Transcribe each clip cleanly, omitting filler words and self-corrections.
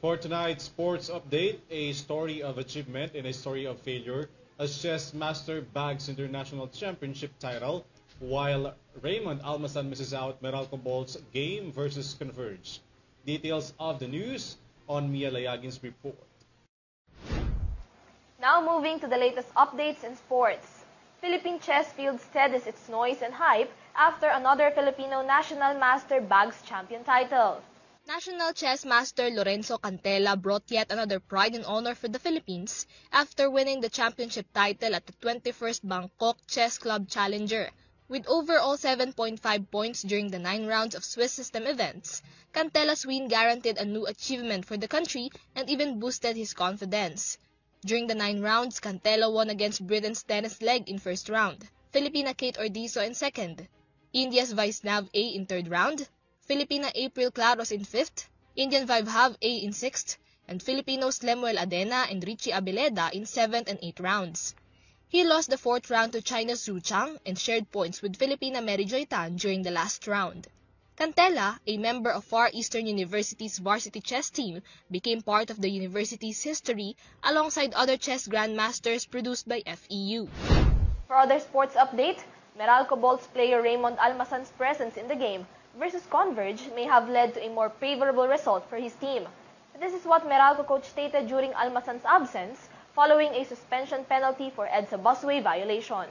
For tonight's sports update, a story of achievement and a story of failure as chess master bags international championship title, while Raymond Almasan misses out Meralco Bolt's game versus Converge. Details of the news on Mia Layagin's report. Now moving to the latest updates in sports. Philippine chess field steadies its noise and hype after another Filipino national master bags champion title. National chess master Lorenzo Cantela brought yet another pride and honor for the Philippines after winning the championship title at the 21st Bangkok Chess Club Challenger. With overall 7.5 points during the 9 rounds of Swiss system events, Cantela's win guaranteed a new achievement for the country and even boosted his confidence. During the 9 rounds, Cantela won against Britain's Dennis Legg in first round, Filipina Kate Ordizo in second, India's Vaishnav A in third round, Filipina April Claros in fifth, Indian Vaibhav A in sixth, and Filipinos Lemuel Adena and Richie Abeleda in 7th and 8th rounds. He lost the 4th round to China's Zhu Chang and shared points with Filipina Mary Joy Tan during the last round. Cantela, a member of Far Eastern University's varsity chess team, became part of the university's history alongside other chess grandmasters produced by FEU. For other sports update, Meralco Bolt's player Raymond Almasan's presence in the game versus Converge may have led to a more favorable result for his team. This is what Meralco coach stated during Almasan's absence following a suspension penalty for EDSA busway violation.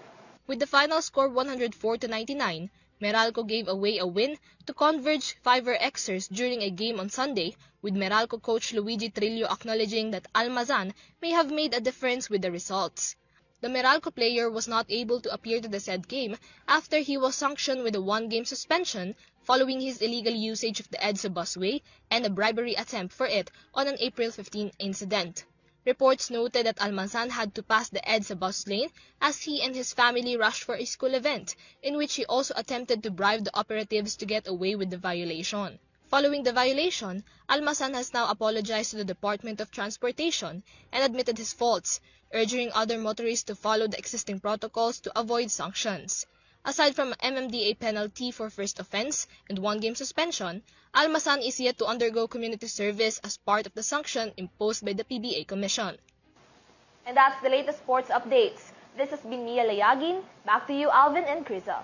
With the final score 104-99, Meralco gave away a win to Converge Fiver Xers during a game on Sunday, with Meralco coach Luigi Trillo acknowledging that Almasan may have made a difference with the results. The Meralco player was not able to appear to the said game after he was sanctioned with a 1-game suspension following his illegal usage of the EDSA busway and a bribery attempt for it on an April 15 incident. Reports noted that Almasan had to pass the EDSA bus lane as he and his family rushed for a school event, in which he also attempted to bribe the operatives to get away with the violation. Following the violation, Almasan has now apologized to the Department of Transportation and admitted his faults, urging other motorists to follow the existing protocols to avoid sanctions. Aside from an MMDA penalty for first offense and 1-game suspension, Almasan is yet to undergo community service as part of the sanction imposed by the PBA Commission. And that's the latest sports updates. This has been Mia Layagin. Back to you, Alvin and Krisa.